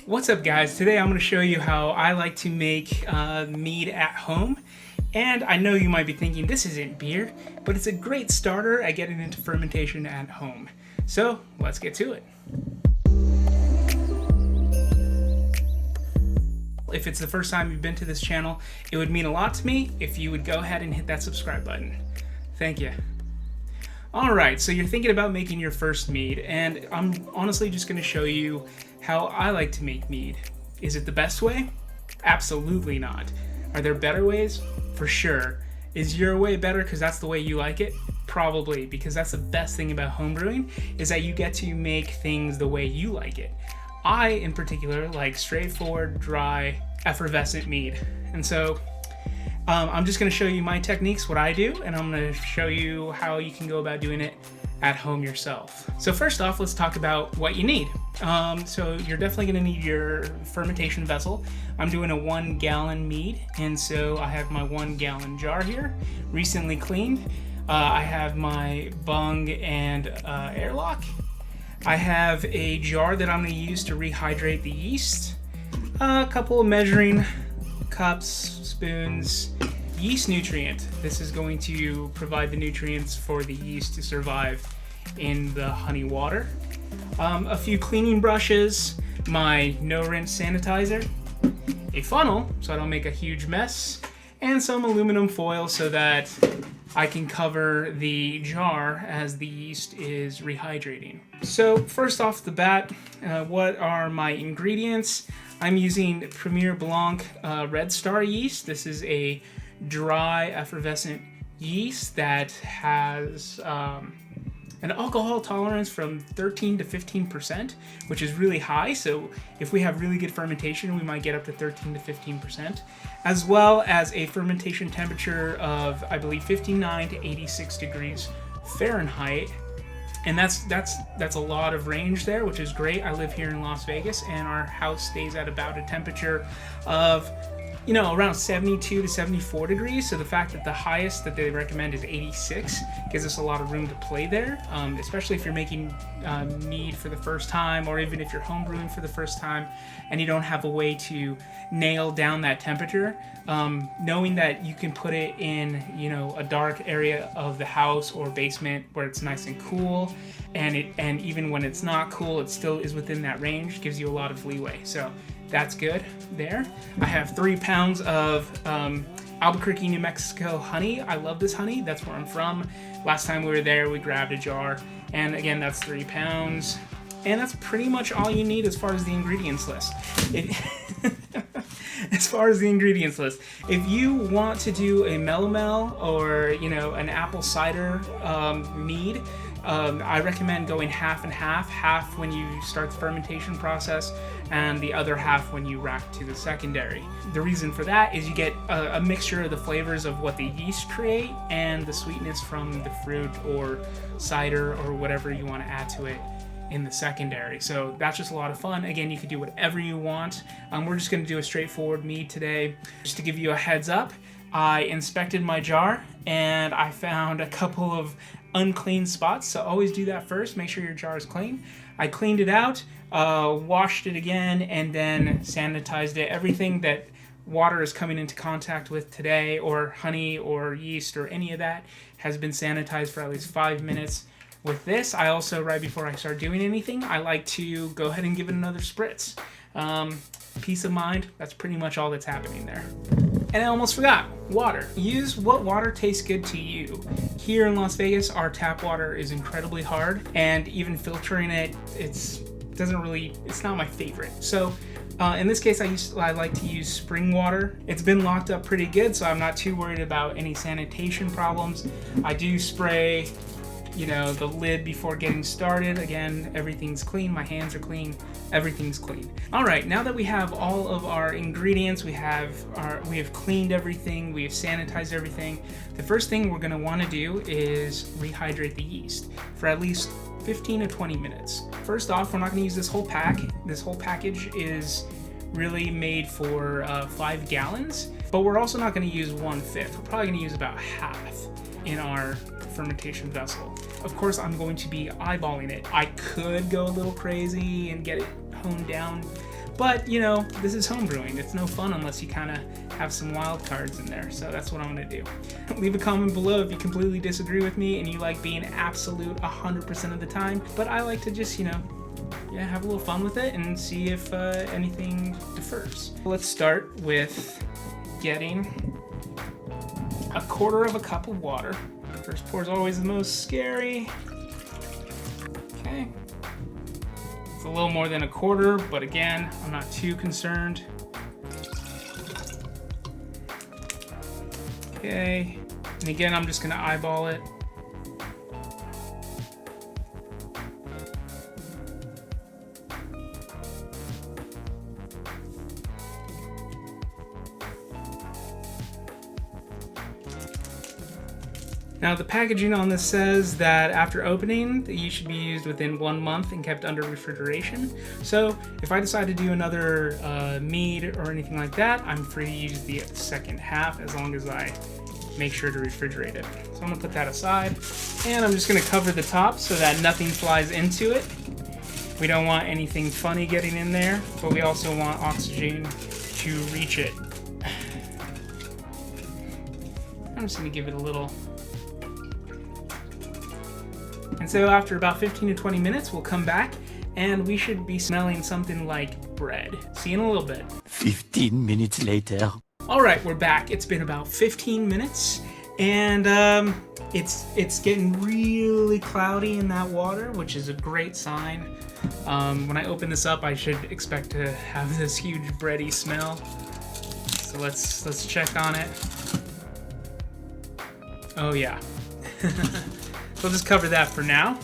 What's up, guys? Today I'm going to show you how I like to make mead at home. And I know you might be thinking this isn't beer, but it's a great starter at getting into fermentation at home. So let's get to it. If it's the first time you've been to this channel, it would mean a lot to me if you would go ahead and hit that subscribe button. Thank you. Alright, so you're thinking about making your first mead, and I'm honestly just going to show you how I like to make mead. Is it the best way? Absolutely not. Are there better ways? For sure. Is your way better because that's the way you like it? Probably, because that's the best thing about homebrewing, is that you get to make things the way you like it. I, in particular, like straightforward, dry, effervescent mead. And so I'm just going to show you my techniques, what I do, and I'm going to show you how you can go about doing it at home yourself. So first off, let's talk about what you need. So you're definitely going to need your fermentation vessel. I'm doing a 1 gallon mead, and so I have my 1 gallon jar here, recently cleaned. I have my bung and airlock. I have a jar that I'm going to use to rehydrate the yeast, a couple of measuring cups, spoons, yeast nutrient. This is going to provide the nutrients for the yeast to survive in the honey water. A few cleaning brushes, my no rinse sanitizer, a funnel so I don't make a huge mess, and some aluminum foil so that I can cover the jar as the yeast is rehydrating. So first off the bat, what are my ingredients? I'm using Premier Blanc Red Star yeast. This is a dry effervescent yeast that has an alcohol tolerance from 13 to 15%, which is really high. So if we have really good fermentation, we might get up to 13 to 15%, as well as a fermentation temperature of, I believe, 59 to 86 degrees Fahrenheit. And that's a lot of range there, which is great. I live here in Las Vegas, and our house stays at about a temperature of, around 72 to 74 degrees. So the fact that the highest that they recommend is 86 gives us a lot of room to play there, especially if you're making mead for the first time, or even if you're homebrewing for the first time and you don't have a way to nail down that temperature. Knowing that you can put it in, a dark area of the house or basement where it's nice and cool, and even when it's not cool, it still is within that range, gives you a lot of leeway. So that's good there. I have 3 pounds of Albuquerque, New Mexico honey. I love this honey. That's where I'm from. Last time we were there, we grabbed a jar. And again, that's 3 pounds. And that's pretty much all you need as far as the ingredients list. As far as the ingredients list, if you want to do a melomel or an apple cider mead, I recommend going half and half when you start the fermentation process and the other half when you rack to the secondary. The reason for that is you get a mixture of the flavors of what the yeast create and the sweetness from the fruit or cider or whatever you want to add to it in the secondary. So that's just a lot of fun. Again, you can do whatever you want. We're just going to do a straightforward mead today. Just to give you a heads up, I inspected my jar and I found a couple of unclean spots, so always do that first. Make sure your jar is clean. I cleaned it out, washed it again, and then sanitized it. Everything that water is coming into contact with today, or honey or yeast or any of that, has been sanitized for at least 5 minutes. With this, I also, right before I start doing anything, I like to go ahead and give it another spritz. Peace of mind, that's pretty much all that's happening there. And I almost forgot, water. Use what water tastes good to you. Here in Las Vegas, our tap water is incredibly hard, and even filtering it, it's not my favorite. So in this case, I like to use spring water. It's been locked up pretty good, so I'm not too worried about any sanitation problems. I do spray the lid before getting started. Again, everything's clean, my hands are clean, everything's clean. All right, now that we have all of our ingredients, we have cleaned everything, we have sanitized everything, the first thing we're gonna wanna do is rehydrate the yeast for at least 15 to 20 minutes. First off, we're not gonna use this whole pack. This whole package is really made for 5 gallons, but we're also not gonna use 1/5. We're probably gonna use about half in our fermentation vessel. Of course, I'm going to be eyeballing it. I could go a little crazy and get it honed down But, you know, this is homebrewing. It's no fun unless you kind of have some wild cards in there. So that's what I'm going to do. Leave a comment below if you completely disagree with me and you like being absolute 100% of the time. But I like to just, you know, yeah, have a little fun with it and see if anything differs. Let's start with getting a quarter of a cup of water. First pour is always the most scary. Okay. It's a little more than a quarter, but again, I'm not too concerned. Okay. And again, I'm just gonna eyeball it. Now the packaging on this says that after opening, the yeast should be used within 1 month and kept under refrigeration. So if I decide to do another mead or anything like that, I'm free to use the second half as long as I make sure to refrigerate it. So I'm gonna put that aside, and I'm just gonna cover the top so that nothing flies into it. We don't want anything funny getting in there, but we also want oxygen to reach it. I'm just gonna give it a little. And so after about 15 to 20 minutes, we'll come back and we should be smelling something like bread. See you in a little bit. 15 minutes later. All right, we're back. It's been about 15 minutes and it's getting really cloudy in that water, which is a great sign. When I open this up, I should expect to have this huge bready smell. So let's check on it. Oh yeah. So we'll just cover that for now.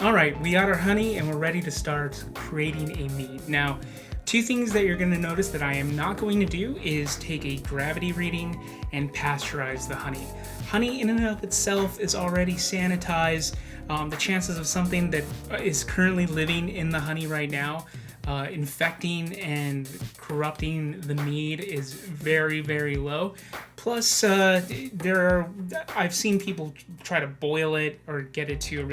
All right, we got our honey and we're ready to start creating a mead. Now, two things that you're gonna notice that I am not going to do is take a gravity reading and pasteurize the honey. Honey in and of itself is already sanitized. The chances of something that is currently living in the honey right now infecting and corrupting the mead is very, very low. Plus, I've seen people try to boil it or get it to a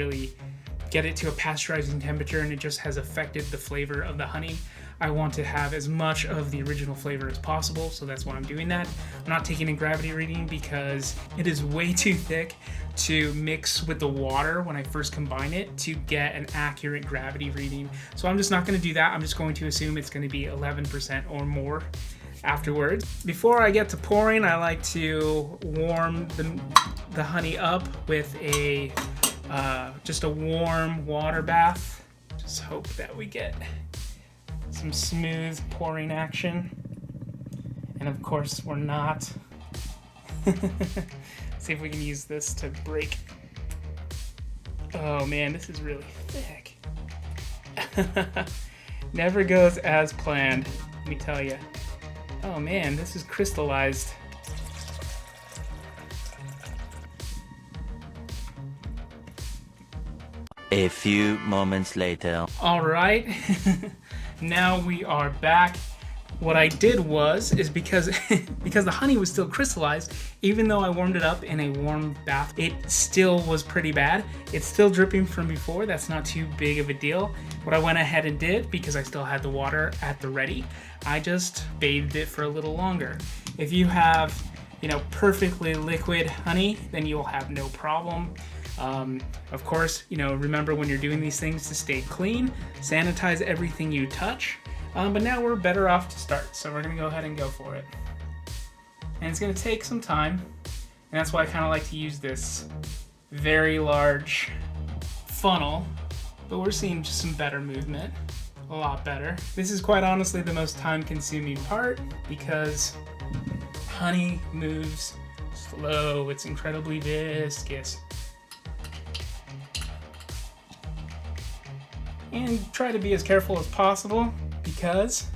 pasteurizing temperature, and it just has affected the flavor of the honey. I want to have as much of the original flavor as possible, so that's why I'm doing that. I'm not taking a gravity reading because it is way too thick to mix with the water when I first combine it to get an accurate gravity reading. So I'm just not going to do that. I'm just going to assume it's going to be 11% or more afterwards. Before I get to pouring, I like to warm the honey up with a just a warm water bath. Just hope that we get some smooth pouring action. And of course, we're not. See if we can use this to break. Oh man, this is really thick. Never goes as planned, let me tell you. Oh man, this is crystallized. A few moments later. All right, now we are back. What I did is because the honey was still crystallized, even though I warmed it up in a warm bath, it still was pretty bad. It's still dripping from before. That's not too big of a deal. What I went ahead and did, because I still had the water at the ready, I just bathed it for a little longer. If you have, perfectly liquid honey, then you'll have no problem. Of course, remember when you're doing these things to stay clean, sanitize everything you touch. But now we're better off to start, so we're going to go ahead and go for it. And it's going to take some time, and that's why I kind of like to use this very large funnel, but we're seeing just some better movement, a lot better. This is quite honestly the most time-consuming part because honey moves slow, it's incredibly viscous. And try to be as careful as possible because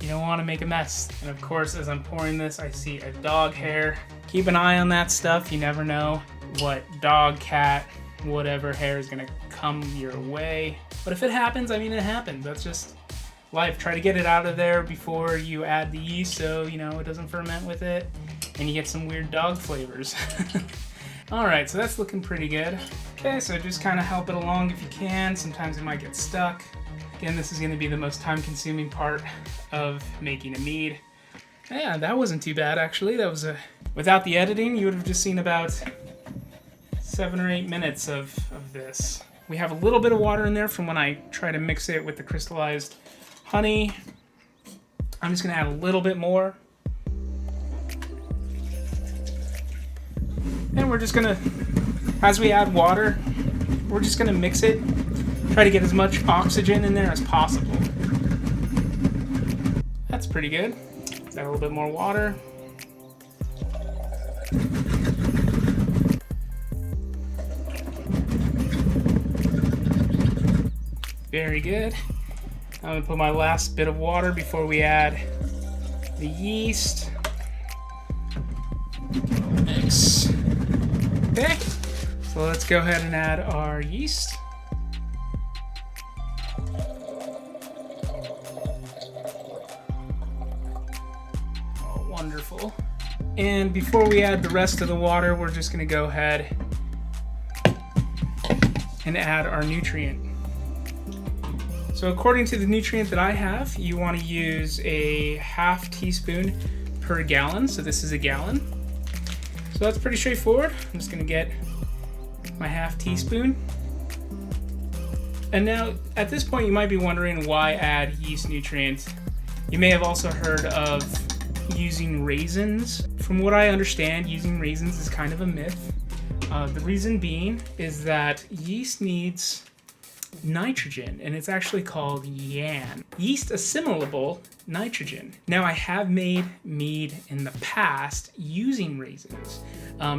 you don't want to make a mess. And of course, as I'm pouring this, I see a dog hair. Keep an eye on that stuff. You never know what dog, cat, whatever hair is gonna come your way. But if it happens, it happens. That's just life. Try to get it out of there before you add the yeast so, it doesn't ferment with it and you get some weird dog flavors. Alright, so that's looking pretty good. Okay, so just kind of help it along if you can. Sometimes it might get stuck. Again, this is going to be the most time-consuming part of making a mead. Yeah, that wasn't too bad, actually. That was without the editing, you would have just seen about 7 or 8 minutes of this. We have a little bit of water in there from when I try to mix it with the crystallized honey. I'm just going to add a little bit more. And we're just going to, as we add water, we're just going to mix it. Try to get as much oxygen in there as possible. That's pretty good. Let's add a little bit more water. Very good. I'm going to put my last bit of water before we add the yeast. Mix. Okay. So let's go ahead and add our yeast. Oh, wonderful. And before we add the rest of the water, we're just going to go ahead and add our nutrient. So according to the nutrient that I have, you want to use a ½ teaspoon per gallon. So this is a gallon. So that's pretty straightforward. I'm just going to get my ½ teaspoon. And now, at this point, you might be wondering why add yeast nutrient. You may have also heard of using raisins. From what I understand, using raisins is kind of a myth. The reason being is that yeast needs nitrogen, and it's actually called yan. Yeast assimilable nitrogen. Now, I have made mead in the past using raisins.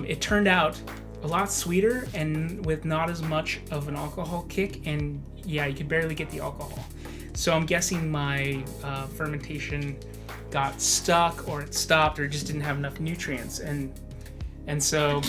It turned out a lot sweeter and with not as much of an alcohol kick, and yeah, you could barely get the alcohol. So I'm guessing my fermentation got stuck, or it stopped, or just didn't have enough nutrients, and so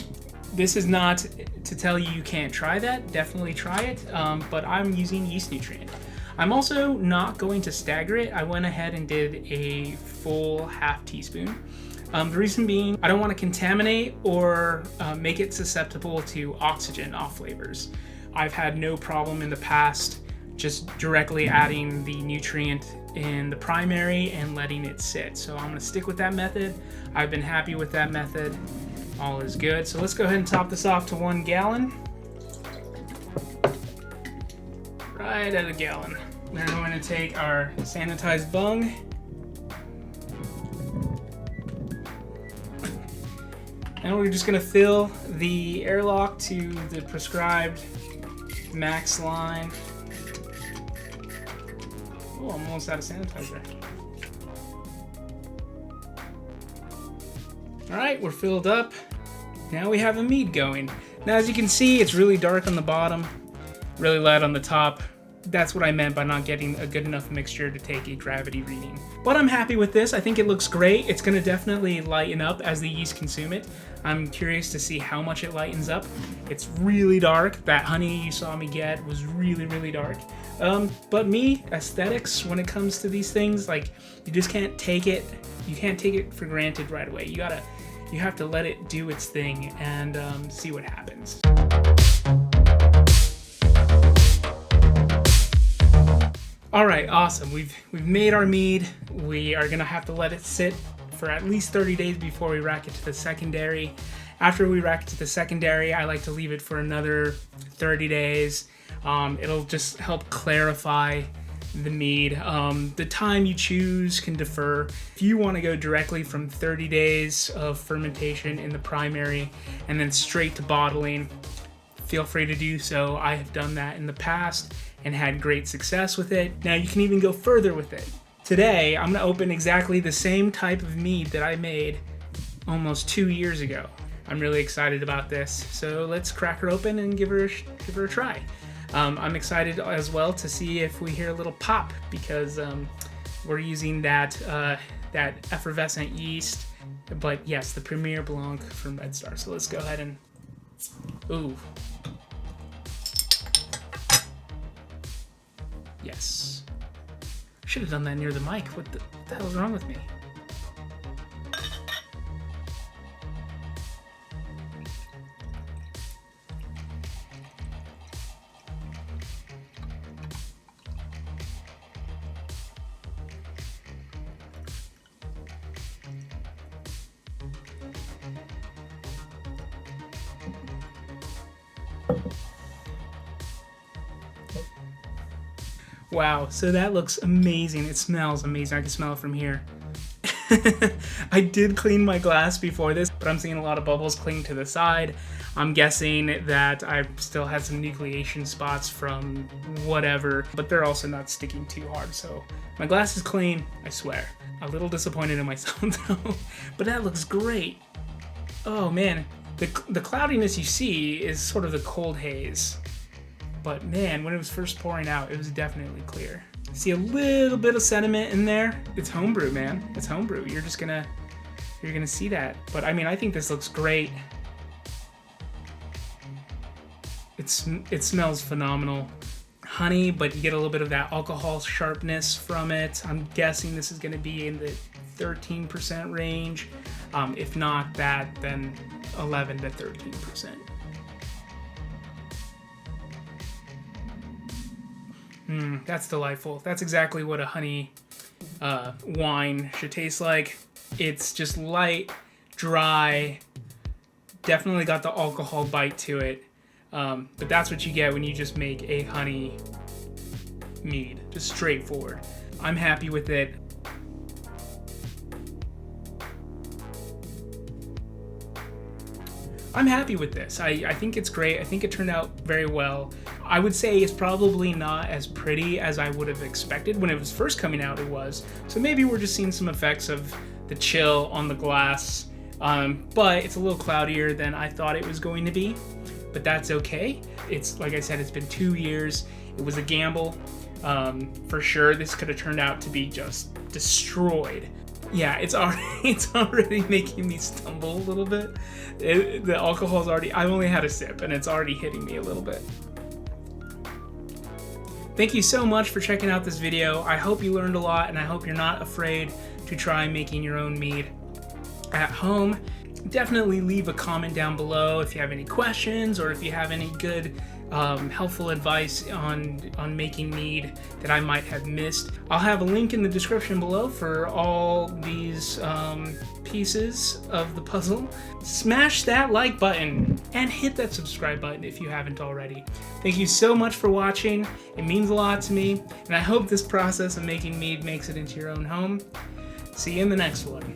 this is not to tell you can't try that. Definitely try it, but I'm using yeast nutrient. I'm also not going to stagger it. I went ahead and did a full ½ teaspoon. The reason being, I don't want to contaminate or make it susceptible to oxygen off flavors. I've had no problem in the past just directly adding the nutrient in the primary and letting it sit. So I'm going to stick with that method. I've been happy with that method. All is good. So let's go ahead and top this off to 1 gallon. Right at a gallon. Then we're going to take our sanitized bung. And we're just going to fill the airlock to the prescribed max line. Oh, I'm almost out of sanitizer. All right, we're filled up. Now we have a mead going. Now, as you can see, it's really dark on the bottom, really light on the top. That's what I meant by not getting a good enough mixture to take a gravity reading. But I'm happy with this. I think it looks great. It's going to definitely lighten up as the yeast consume it. I'm curious to see how much it lightens up. It's really dark. That honey you saw me get was really, really dark. But me, aesthetics, when it comes to these things, like, you just can't take it. You can't take it for granted right away. You have to let it do its thing and see what happens. All right, awesome. We've made our mead. We are gonna have to let it sit for at least 30 days before we rack it to the secondary. After we rack it to the secondary, I like to leave it for another 30 days. It'll just help clarify the mead. The time you choose can differ. If you want to go directly from 30 days of fermentation in the primary and then straight to bottling, feel free to do so. I have done that in the past and had great success with it. Now you can even go further with it. Today, I'm gonna open exactly the same type of mead that I made almost 2 years ago. I'm really excited about this. So let's crack her open and give her a try. I'm excited as well to see if we hear a little pop, because we're using that effervescent yeast. But yes, the Premier Blanc from Red Star. So let's go ahead and, ooh. Yes. Should have done that near the mic. What the hell is wrong with me? Wow, so that looks amazing. It smells amazing. I can smell it from here. I did clean my glass before this, but I'm seeing a lot of bubbles cling to the side. I'm guessing that I still had some nucleation spots from whatever, but they're also not sticking too hard, so my glass is clean, I swear. A little disappointed in myself though, but that looks great. Oh man, the cloudiness you see is sort of the cold haze, but man, when it was first pouring out, it was definitely clear. See a little bit of sediment in there. It's homebrew, man. It's homebrew. You're gonna see that. But I mean, I think this looks great. It smells phenomenal. Honey, but you get a little bit of that alcohol sharpness from it. I'm guessing this is gonna be in the 13% range. If not that, then 11 to 13%. That's delightful. That's exactly what a honey wine should taste like. It's just light, dry, definitely got the alcohol bite to it. But that's what you get when you just make a honey mead. Just straightforward. I'm happy with it. I'm happy with this. I think it's great. I think it turned out very well. I would say it's probably not as pretty as I would have expected. When it was first coming out, it was. So maybe we're just seeing some effects of the chill on the glass. But it's a little cloudier than I thought it was going to be. But that's okay. It's, like I said, it's been 2 years. It was a gamble. For sure, this could have turned out to be just destroyed. Yeah, it's already making me stumble a little bit. The alcohol's already, I've only had a sip and it's already hitting me a little bit. Thank you so much for checking out this video. I hope you learned a lot, and I hope you're not afraid to try making your own mead at home. Definitely leave a comment down below if you have any questions, or if you have any good helpful advice on making mead that I might have missed. I'll have a link in the description below for all these pieces of the puzzle. Smash that like button and hit that subscribe button if you haven't already. Thank you so much for watching. It means a lot to me, and I hope this process of making mead makes it into your own home. See you in the next one.